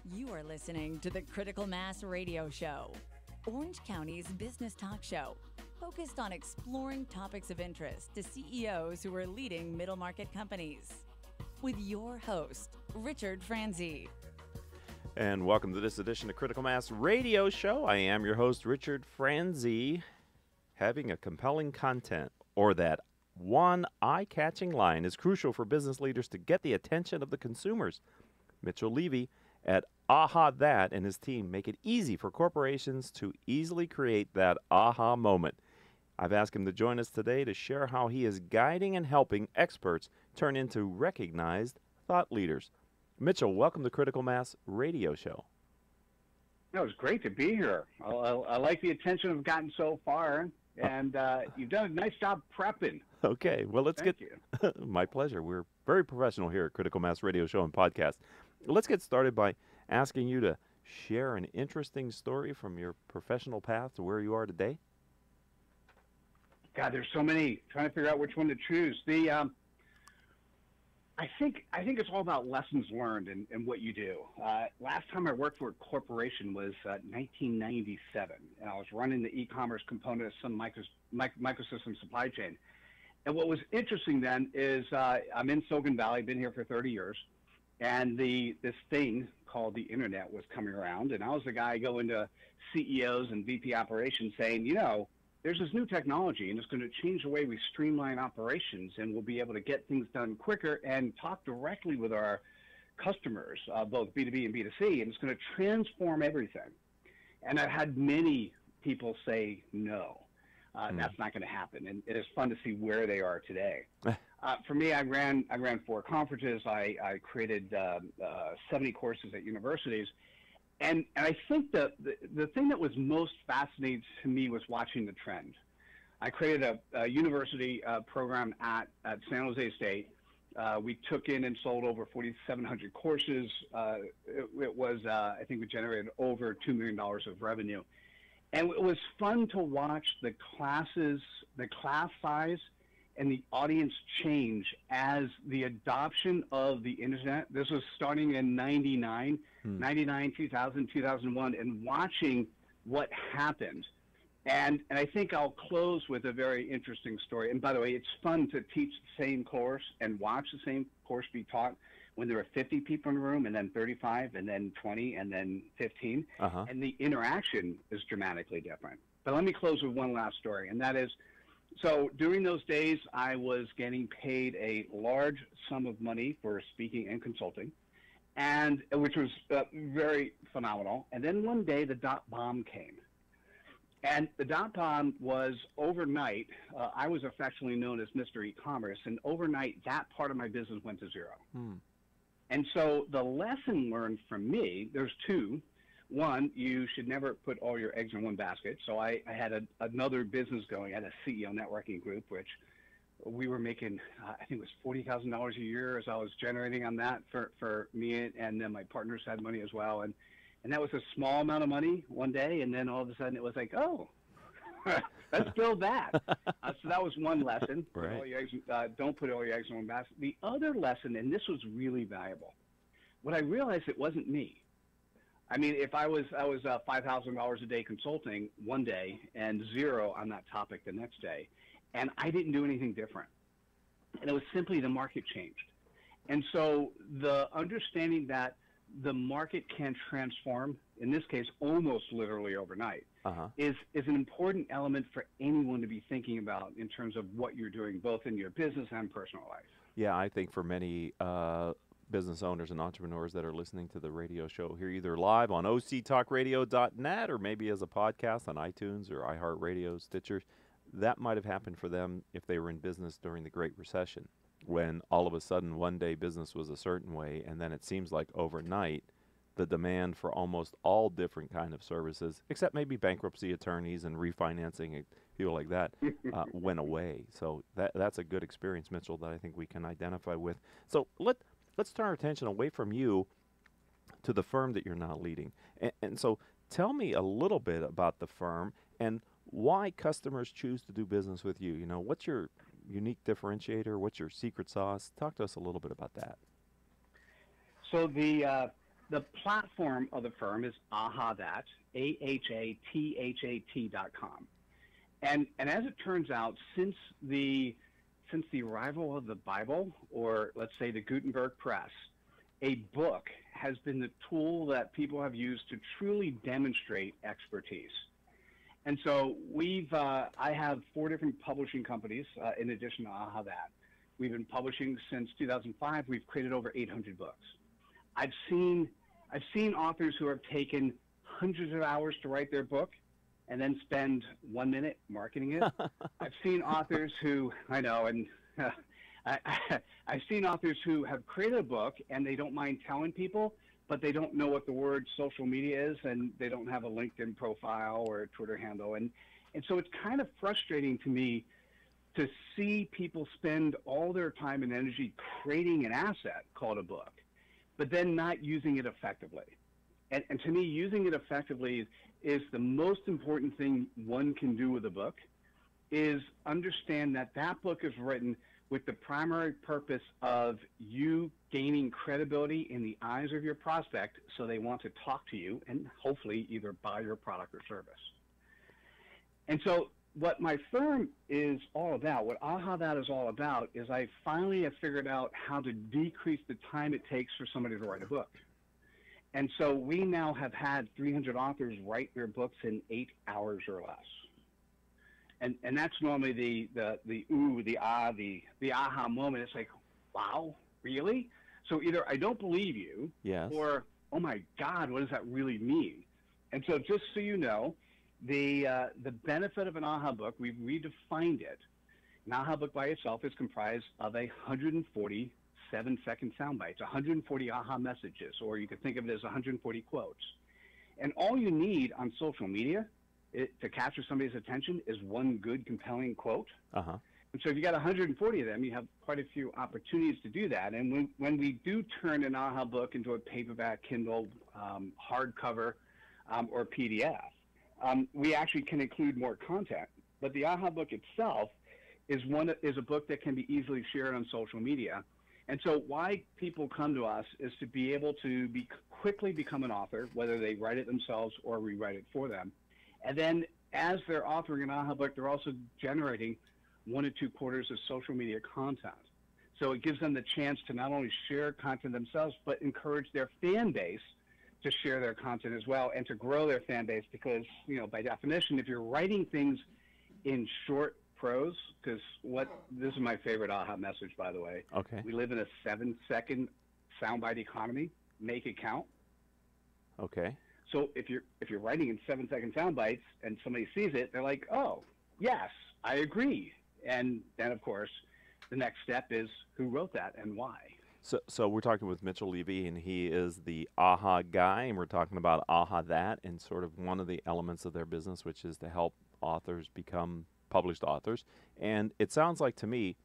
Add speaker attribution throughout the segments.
Speaker 1: You are listening to the Critical Mass Radio Show, Orange County's business talk show, focused on exploring topics of interest to CEOs who are leading middle market companies. With your host, Richard Franzi.
Speaker 2: And welcome to this edition of Critical Mass Radio Show. I am your host, Richard Franzi. Having a compelling content or that one eye-catching line is crucial for business leaders to get the attention of the consumers. Mitchell Levy at AHaThat and his team make it easy for corporations to easily create that aha moment. I've asked him to join us today to share how he is guiding and helping experts turn into recognized thought leaders. Mitchell, welcome to Critical Mass Radio Show.
Speaker 3: No, it's great to be here. I like the attention I've gotten so far, and you've done a nice job prepping.
Speaker 2: Okay, well,
Speaker 3: Thank you.
Speaker 2: My pleasure. We're very professional here at Critical Mass Radio Show and Podcast. Let's get started by asking you to share an interesting story from your professional path to where you are today.
Speaker 3: God, there's so many. Trying to figure out which one to choose. I think it's all about lessons learned and what you do. Last time I worked for a corporation was 1997, and I was running the e-commerce component of some microsystem supply chain. And what was interesting then is I'm in Silicon Valley, been here for 30 years, and this thing called the internet was coming around, and I was the guy going to CEOs and VP operations saying, you know, there's this new technology, and it's going to change the way we streamline operations, and we'll be able to get things done quicker and talk directly with our customers, both B2B and B2C, and it's going to transform everything. And I've had many people say no. That's not going to happen, and it is fun to see where they are today. For me, I ran 4 conferences. I created 70 courses at universities, and I think the thing that was most fascinating to me was watching the trend. I created a university program at San Jose State. We took in and sold over 4,700 courses. It was, I think we generated over $2 million of revenue. And it was fun to watch the classes, the class size, and the audience change as the adoption of the internet. This was starting in 99, 2000, 2001, and watching what happened. And I think I'll close with a very interesting story. And by the way, it's fun to teach the same course and watch the same course be taught when there are 50 people in the room, and then 35, and then 20, and then 15. And the interaction is dramatically different. But let me close with one last story, and that is, so during those days, I was getting paid a large sum of money for speaking and consulting, and which was very phenomenal. And then one day, the dot-bomb came. And the dot-bomb was overnight. I was affectionately known as Mr. E-commerce, and overnight, that part of my business went to zero. And so the lesson learned from me, there's two. One, you should never put all your eggs in one basket. So I had another business going. I had a CEO networking group, which we were making, I think it was $40,000 a year as I was generating on that for me, and then my partners had money as well. And that was a small amount of money one day, and then all of a sudden it was like, oh, let's build that. So that was one lesson.
Speaker 2: Right.
Speaker 3: Don't put all your eggs in one basket. The other lesson, and this was really valuable, what I realized, it wasn't me. I mean, if I was $5,000 a day consulting one day and zero on that topic the next day, and I didn't do anything different. And it was simply the market changed. And so the understanding that the market can transform, in this case, almost literally overnight, is an important element for anyone to be thinking about in terms of what you're doing, both in your business and personal life.
Speaker 2: Yeah, I think for many business owners and entrepreneurs that are listening to the radio show here, either live on octalkradio.net or maybe as a podcast on iTunes or iHeartRadio, Stitcher, that might have happened for them if they were in business during the Great Recession, when all of a sudden one day business was a certain way, and then it seems like overnight the demand for almost all different kind of services, except maybe bankruptcy attorneys and refinancing and people like that, went away. So that's a good experience, Mitchell, that I think we can identify with. So let's turn our attention away from you to the firm that you're now leading. And so tell me a little bit about the firm and why customers choose to do business with you. You know, what's your unique differentiator? What's your secret sauce? Talk to us a little bit about that.
Speaker 3: So the the platform of the firm is AHaThat, AHaThat.com. And as it turns out, since the arrival of the Bible, or let's say the Gutenberg press, a book has been the tool that people have used to truly demonstrate expertise. And so I have 4 different publishing companies in addition to AHaThat. We've been publishing since 2005. We've created over 800 books. I've seen authors who have taken hundreds of hours to write their book and then spend 1 minute marketing it. I've seen authors who, I know, and I've seen authors who have created a book and they don't mind telling people, but they don't know what the word social media is, and they don't have a LinkedIn profile or a Twitter handle. And so it's kind of frustrating to me to see people spend all their time and energy creating an asset called a book, but then not using it effectively. And to me, using it effectively is the most important thing one can do with a book, is understand that that book is written with the primary purpose of you gaining credibility in the eyes of your prospect so they want to talk to you and hopefully either buy your product or service. And so what my firm is all about, what AHaThat is all about, is I finally have figured out how to decrease the time it takes for somebody to write a book. And so we now have had 300 authors write their books in 8 hours or less. And that's normally the aha moment. It's like, wow, really? So either I don't believe you,
Speaker 2: yes,
Speaker 3: or, oh my God, what does that really mean? And so just so you know, the benefit of an AHA book, we've redefined it. An AHA book by itself is comprised of 140 7-second sound bites, 140 AHA messages, or you could think of it as 140 quotes. And all you need on social media to capture somebody's attention is one good, compelling quote.
Speaker 2: Uh-huh.
Speaker 3: And so if you got 140 of them, you have quite a few opportunities to do that. And when we do turn an AHA book into a paperback, Kindle, hardcover, or PDF, we actually can include more content. But the AHA book itself is a book that can be easily shared on social media. And so why people come to us is to be able to quickly become an author, whether they write it themselves or we write it for them. And then as they're authoring an AHA book, they're also generating 1 to 2 quarters of social media content. So it gives them the chance to not only share content themselves, but encourage their fan base to share their content as well and to grow their fan base, because, by definition, if you're writing things in short prose, because this is my favorite AHA message, by the way.
Speaker 2: Okay.
Speaker 3: We live in a 7-second soundbite economy. Make it count.
Speaker 2: Okay.
Speaker 3: So if you're writing in 7-second sound bites and somebody sees it, they're like, oh, yes, I agree. And then, of course, the next step is who wrote that and why.
Speaker 2: So we're talking with Mitchell Levy, and he is the AHA guy, and we're talking about AHaThat and sort of one of the elements of their business, which is to help authors become published authors. And it sounds like to me,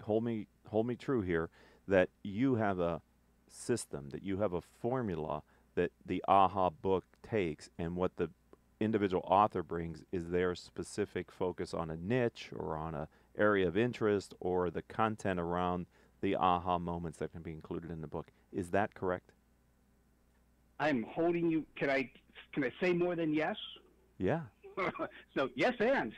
Speaker 2: hold me true here, that you have a system, that you have a formula that the AHA book takes, and what the individual author brings is their specific focus on a niche or on a area of interest or the content around the AHA moments that can be included in the book. Is that correct?
Speaker 3: I'm holding you. Can I say more than yes?
Speaker 2: Yeah.
Speaker 3: So yes and.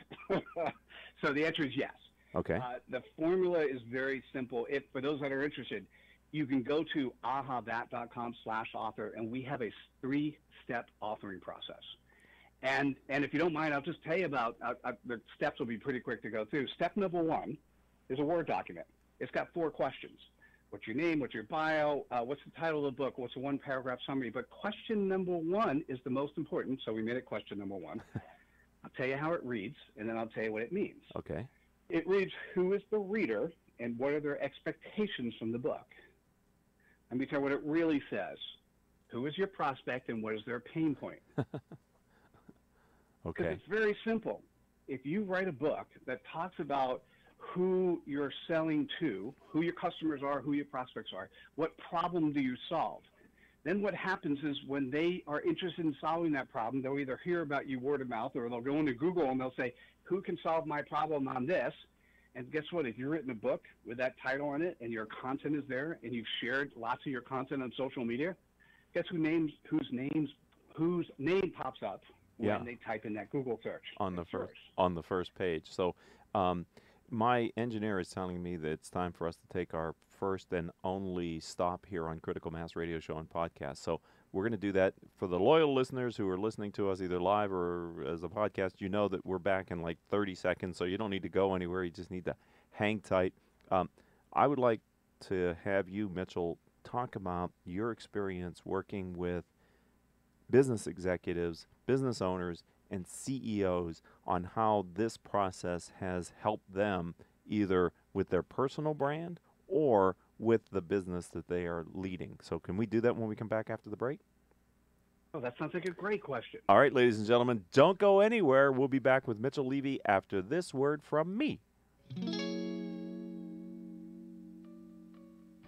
Speaker 3: So the answer is yes.
Speaker 2: Okay.
Speaker 3: The formula is very simple. For those that are interested, you can go to AHaThat.com/author, and we have a 3-step authoring process. And if you don't mind, I'll just tell you about the steps. Will be pretty quick to go through. Step number 1 is a Word document. It's got 4 questions. What's your name? What's your bio? What's the title of the book? What's a 1-paragraph summary? But question number 1 is the most important, so we made it question number 1. I'll tell you how it reads, and then I'll tell you what it means.
Speaker 2: Okay.
Speaker 3: It reads, who is the reader, and what are their expectations from the book? Let me tell you what it really says. Who is your prospect, and what is their pain point?
Speaker 2: Okay.
Speaker 3: Because it's very simple. If you write a book that talks about who you're selling to, who your customers are, who your prospects are, what problem do you solve, then what happens is when they are interested in solving that problem, they'll either hear about you word of mouth, or they'll go into Google and they'll say, who can solve my problem on this? And guess what? If you've written a book with that title on it and your content is there and you've shared lots of your content on social media, Guess whose name pops up when they type in that Google search?
Speaker 2: On the
Speaker 3: It's
Speaker 2: first
Speaker 3: yours.
Speaker 2: on the first page. So, my engineer is telling me that it's time for us to take our first and only stop here on Critical Mass Radio Show and Podcast. So we're going to do that for the loyal listeners who are listening to us either live or as a podcast. You know that we're back in like 30 seconds, so you don't need to go anywhere. You just need to hang tight. I would like to have you, Mitchell, talk about your experience working with business executives, business owners, and CEOs on how this process has helped them either with their personal brand or with the business that they are leading. So can we do that when we come back after the break?
Speaker 3: Oh, that sounds like a great question.
Speaker 2: All right, ladies and gentlemen, don't go anywhere. We'll be back with Mitchell Levy after this word from me.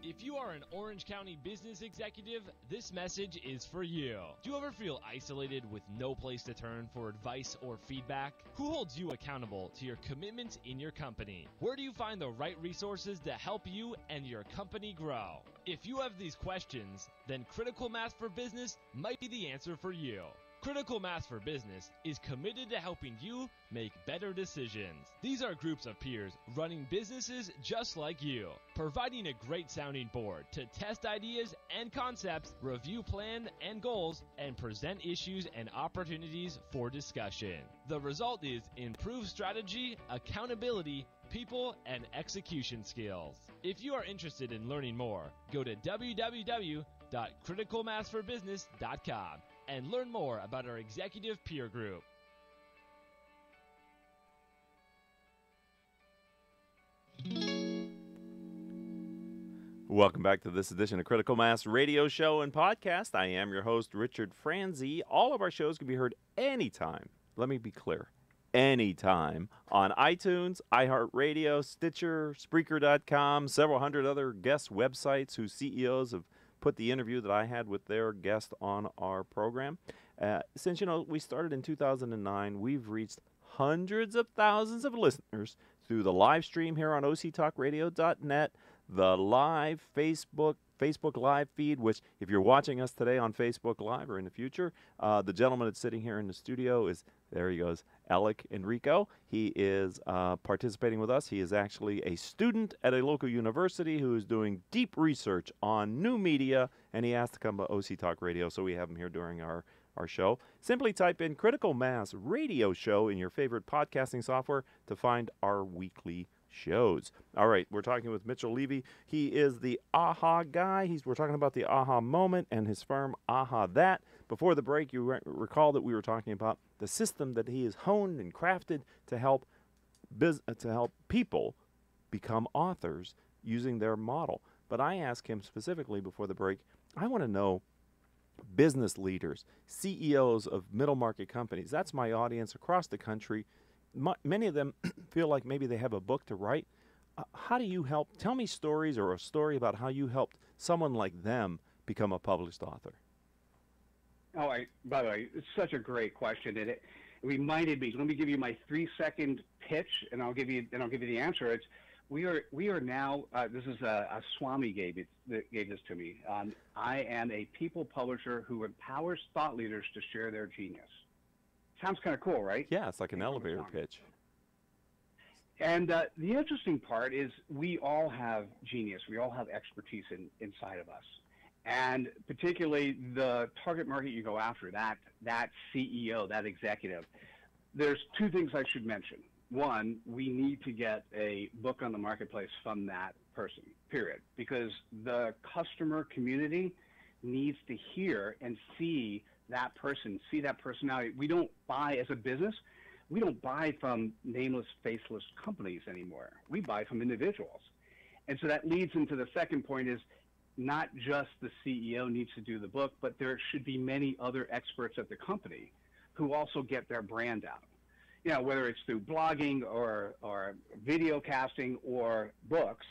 Speaker 4: If you are an Orange County business executive, this message is for you. Do you ever feel isolated with no place to turn for advice or feedback? Who holds you accountable to your commitments in your company? Where do you find the right resources to help you and your company grow? If you have these questions, then Critical Mass for Business might be the answer for you. Critical Mass for Business is committed to helping you make better decisions. These are groups of peers running businesses just like you, providing a great sounding board to test ideas and concepts, review plan and goals, and present issues and opportunities for discussion. The result is improved strategy, accountability, people, and execution skills. If you are interested in learning more, go to www.criticalmassforbusiness.com and learn more about our executive peer group.
Speaker 2: Welcome back to this edition of Critical Mass Radio Show and Podcast. I am your host, Richard Franzi. All of our shows can be heard anytime. Let me be clear. Anytime on iTunes, iHeartRadio, Stitcher, Spreaker.com, several hundred other guest websites whose CEOs have put the interview that I had with their guest on our program. Since, we started in 2009, we've reached hundreds of thousands of listeners through the live stream here on octalkradio.net, the live Facebook Live feed, which if you're watching us today on Facebook Live or in the future, the gentleman that's sitting here in the studio is, there he goes, Alec Enrico. He is participating with us. He is actually a student at a local university who is doing deep research on new media, and he asked to come to OC Talk Radio, so we have him here during our show. Simply type in Critical Mass Radio Show in your favorite podcasting software to find our weekly shows. All right, we're talking with Mitchell Levy. He is the AHA guy. We're talking about the AHA moment and his firm AHaThat. Before the break, you recall that we were talking about the system that he has honed and crafted to help people become authors using their model. But I asked him specifically before the break, I want to know business leaders, CEOs of middle market companies. That's my audience across the country. Many of them feel like maybe they have a book to write. How do you help? Tell me stories or a story about how you helped someone like them become a published author.
Speaker 3: Oh, by the way, it's such a great question, and it reminded me. Let me give you my 3-second pitch, and I'll give you the answer. We are now. This is a Swami gave this to me. I am a people publisher who empowers thought leaders to share their genius. Sounds kind of cool, right?
Speaker 2: Yeah, it's like an elevator pitch.
Speaker 3: And the interesting part is we all have genius. We all have expertise inside of us. And particularly the target market you go after, that CEO, that executive, there's two things I should mention. One, we need to get a book on the marketplace from that person, period. Because the customer community needs to hear and see that person, see that personality. We don't buy as a business. We don't buy from nameless, faceless companies anymore. We buy from individuals. And so that leads into the second point is not just the CEO needs to do the book, but there should be many other experts at the company who also get their brand out. Whether it's through blogging or video casting or books,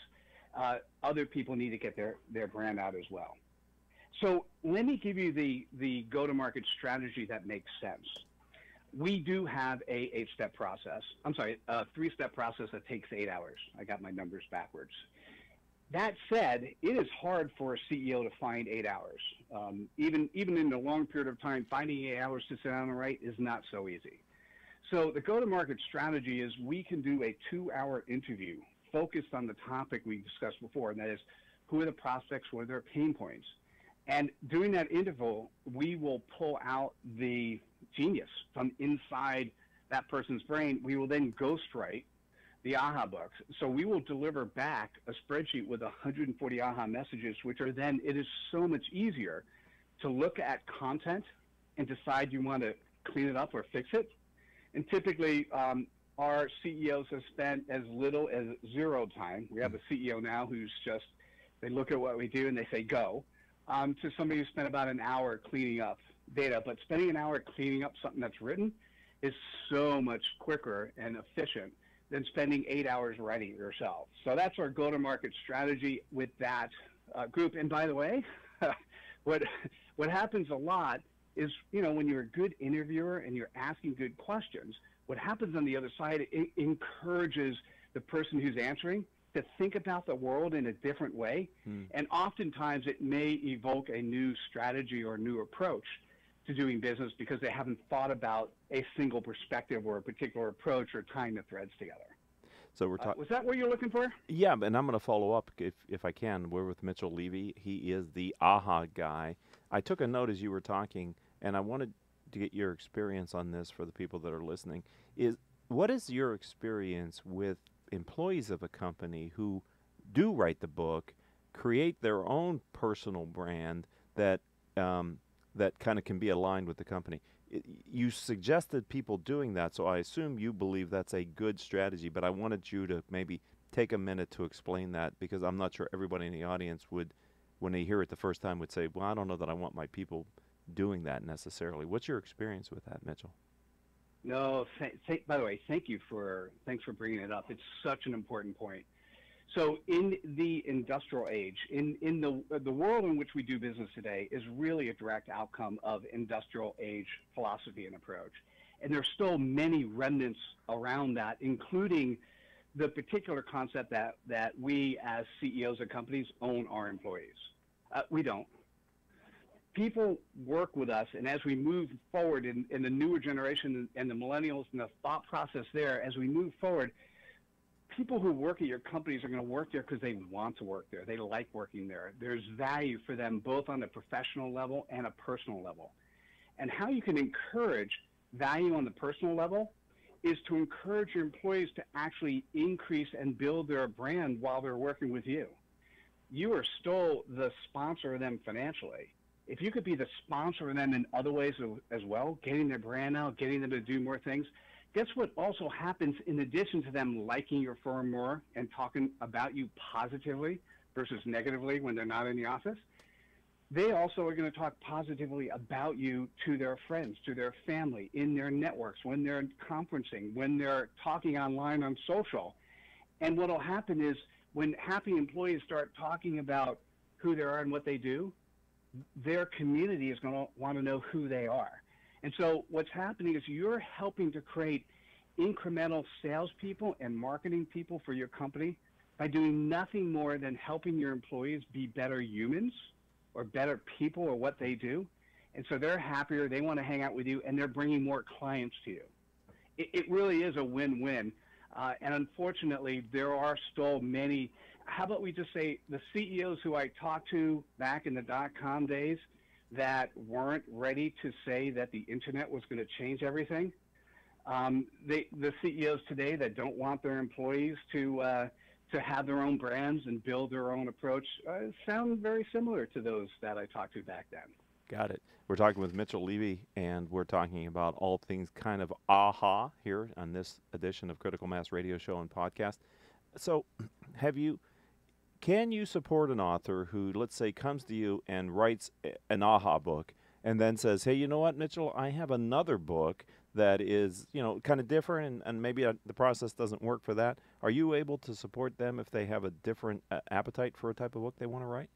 Speaker 3: other people need to get their brand out as well. So let me give you the go-to-market strategy that makes sense. We do have a 8-step process. I'm sorry, a 3-step process that takes 8 hours. I got my numbers backwards. That said, it is hard for a CEO to find 8 hours. Even in a long period of time, finding 8 hours to sit down and write is not so easy. So the go-to-market strategy is we can do a 2-hour interview focused on the topic we discussed before, and that is who are the prospects, what are their pain points. And during that interval, we will pull out the genius from inside that person's brain. We will then ghostwrite the AHA books. So we will deliver back a spreadsheet with 140 AHA messages, which are then, it is so much easier to look at content and decide you want to clean it up or fix it. And typically, our CEOs have spent as little as 0 time. We have a CEO now who's just, they look at what we do and they say, go, to somebody who spent about an hour cleaning up data. But spending an hour cleaning up something that's written is so much quicker and efficient than spending 8 hours writing it yourself. So that's our go-to-market strategy with that group. And by the way, what happens a lot is, you know, when you're a good interviewer and you're asking good questions, what happens on the other side, it encourages the person who's answering to think about the world in a different way. And oftentimes it may evoke a new strategy or a new approach to doing business because they haven't thought about a single perspective or a particular approach or tying the threads together.
Speaker 2: So we're talking.
Speaker 3: Was that what you're looking for?
Speaker 2: Yeah, and I'm going to follow up if I can. We're with Mitchell Levy. He is the AHA guy. I took a note as you were talking, and I wanted to get your experience on this for the people that are listening. What is your experience with employees of a company who do write the book, create their own personal brand that that kind of can be aligned with the company? You suggested people doing that, so I assume you believe that's a good strategy, but I wanted you to maybe take a minute to explain that, because I'm not sure everybody in the audience would, when they hear it the first time, would say, well, I don't know that I want my people doing that necessarily. What's your experience with that, Mitchell?
Speaker 3: No, by the way, thanks for bringing it up. It's such an important point. So in the industrial age, in the world in which we do business today is really a direct outcome of industrial age philosophy and approach. And there's still many remnants around that, including the particular concept that we as CEOs of companies own our employees. We don't. People work with us, and as we move forward in the newer generation and the millennials and the thought process there, as we move forward, people who work at your companies are going to work there because they want to work there. They like working there. There's value for them both on a professional level and a personal level. And how you can encourage value on the personal level is to encourage your employees to actually increase and build their brand while they're working with you. You are still the sponsor of them financially. If you could be the sponsor of them in other ways as well, getting their brand out, getting them to do more things, guess what also happens in addition to them liking your firm more and talking about you positively versus negatively when they're not in the office? They also are going to talk positively about you to their friends, to their family, in their networks, when they're conferencing, when they're talking online on social. And what will happen is when happy employees start talking about who they are and what they do, their community is going to want to know who they are. And so what's happening is you're helping to create incremental salespeople and marketing people for your company by doing nothing more than helping your employees be better humans or better people or what they do. And so they're happier, they want to hang out with you, and they're bringing more clients to you. It really is a win-win. And unfortunately, there are still many. How about we just say the CEOs who I talked to back in the dot-com days that weren't ready to say that the internet was going to change everything. The CEOs today that don't want their employees to have their own brands and build their own approach sound very similar to those that I talked to back then.
Speaker 2: Got it. We're talking with Mitchell Levy, and we're talking about all things kind of AHA here on this edition of Critical Mass Radio Show and Podcast. So can you support an author who, let's say, comes to you and writes an AHA book and then says, hey, you know what, Mitchell, I have another book that is, kind of different and maybe the process doesn't work for that. Are you able to support them if they have a different appetite for a type of book they want to write?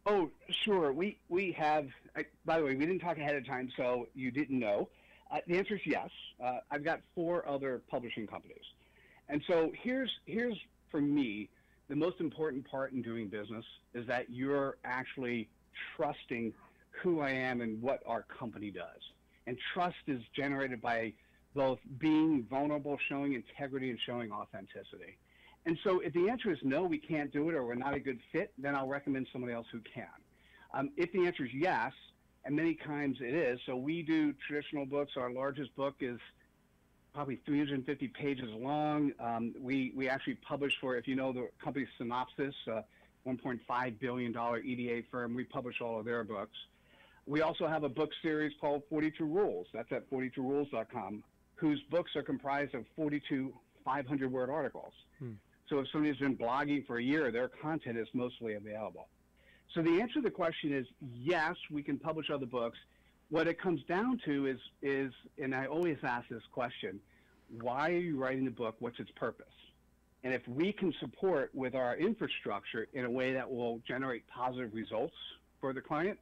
Speaker 3: Oh, sure. We have, by the way, we didn't talk ahead of time, so you didn't know. The answer is yes. I've got 4 other publishing companies. And so here's for me, the most important part in doing business is that you're actually trusting who I am and what our company does. And trust is generated by both being vulnerable, showing integrity, and showing authenticity. And so if the answer is no, we can't do it, or we're not a good fit, then I'll recommend somebody else who can. If the answer is yes, and many times it is, so we do traditional books. Our largest book is probably 350 pages long. We actually publish for, if you know the company Synopsys, $1.5 billion EDA firm, we publish all of their books. We also have a book series called 42 Rules. That's at 42rules.com, whose books are comprised of 42 500-word articles. So if somebody's been blogging for a year, their content is mostly available. So the answer to the question is yes, we can publish other books. What it comes down to is, and I always ask this question, why are you writing the book? What's its purpose? And if we can support with our infrastructure in a way that will generate positive results for the client,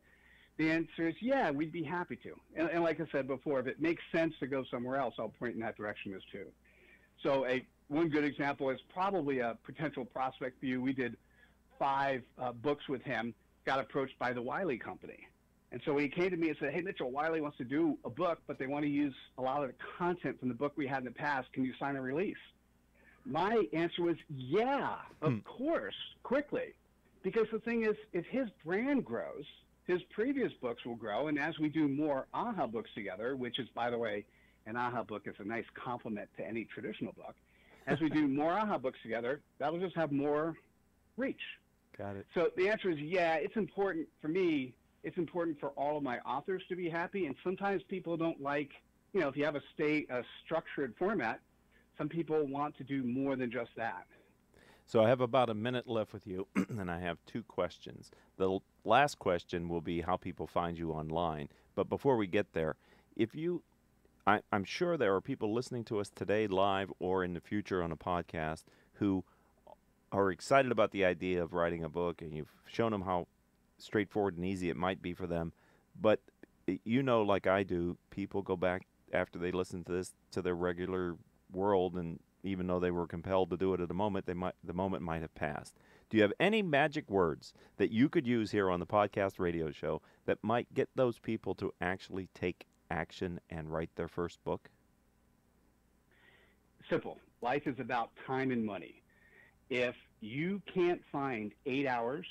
Speaker 3: the answer is yeah, we'd be happy to. And like I said before, if it makes sense to go somewhere else, I'll point in that direction as too. So one good example is probably a potential prospect for you. We did 5 books with him, got approached by the Wiley Company. And so when he came to me and said, hey, Mitchell, Wiley wants to do a book, but they want to use a lot of the content from the book we had in the past. Can you sign a release? My answer was, yeah, of course, quickly. Because the thing is, if his brand grows, his previous books will grow. And as we do more AHA books together, which is, by the way, an AHA book is a nice complement to any traditional book. As we do more AHA books together, that'll just have more reach.
Speaker 2: Got it.
Speaker 3: So the answer is, yeah, it's important for me. It's important for all of my authors to be happy. And sometimes people don't like, if you have a structured format, some people want to do more than just that.
Speaker 2: So I have about a minute left with you, and I have 2 questions. The last question will be how people find you online. But before we get there, I'm sure there are people listening to us today live or in the future on a podcast who are excited about the idea of writing a book, and you've shown them how straightforward and easy it might be for them. But like I do, people go back after they listen to this to their regular world, and even though they were compelled to do it at the moment, the moment might have passed. Do you have any magic words that you could use here on the podcast radio show that might get those people to actually take action and write their first book?
Speaker 3: Simple. Life is about time and money. If you can't find 8 hours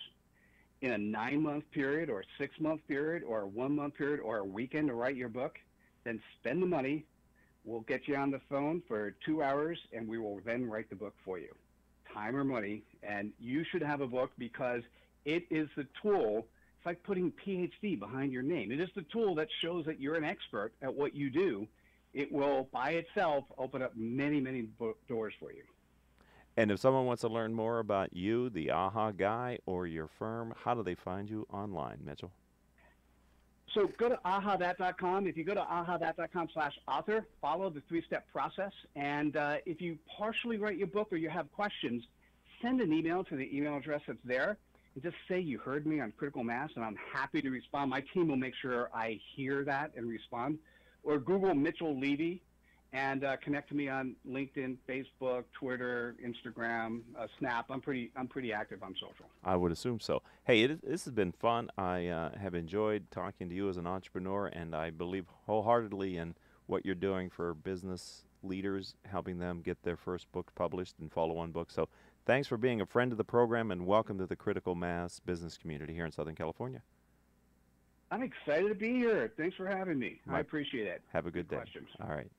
Speaker 3: in a 9-month period or a 6-month period or a 1-month period or a weekend to write your book, then spend the money. We'll get you on the phone for 2 hours, and we will then write the book for you. Time or money, and you should have a book because it is the tool. It's like putting PhD behind your name. It is the tool that shows that you're an expert at what you do. It will, by itself, open up many, many doors for you.
Speaker 2: And if someone wants to learn more about you, the AHA guy, or your firm, how do they find you online, Mitchell?
Speaker 3: So go to AHaThat.com. If you go to AHaThat.com/author, follow the 3-step process. And if you partially write your book or you have questions, send an email to the email address that's there and just say you heard me on Critical Mass, and I'm happy to respond. My team will make sure I hear that and respond. Or Google Mitchell Levy and connect to me on LinkedIn, Facebook, Twitter, Instagram, Snap. I'm pretty active on social.
Speaker 2: I would assume so. Hey, this has been fun. I have enjoyed talking to you as an entrepreneur, and I believe wholeheartedly in what you're doing for business leaders, helping them get their first book published and follow-on books. So thanks for being a friend of the program, and welcome to the Critical Mass business community here in Southern California.
Speaker 3: I'm excited to be here. Thanks for having me. I appreciate it.
Speaker 2: Have a good day.
Speaker 3: Questions.
Speaker 2: All right.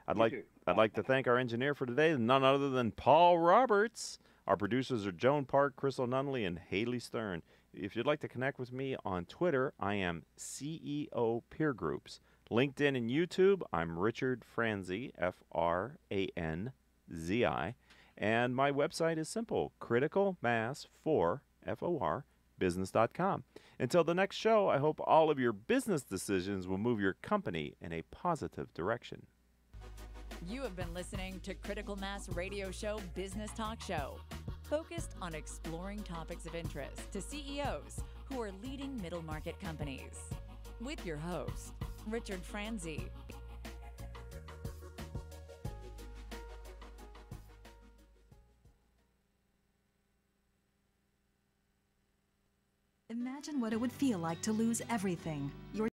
Speaker 2: I'd like to thank our engineer for today, none other than Paul Roberts. Our producers are Joan Park, Crystal Nunley, and Haley Stern. If you'd like to connect with me on Twitter, I am CEO Peer Groups. LinkedIn and YouTube, I'm Richard Franzi, Franzi. And my website is simple, criticalmass4, business.com. Until the next show, I hope all of your business decisions will move your company in a positive direction.
Speaker 1: You have been listening to Critical Mass Radio Show Business Talk Show, focused on exploring topics of interest to CEOs who are leading middle market companies. With your host, Richard Franzi.
Speaker 5: Imagine what it would feel like to lose everything. Your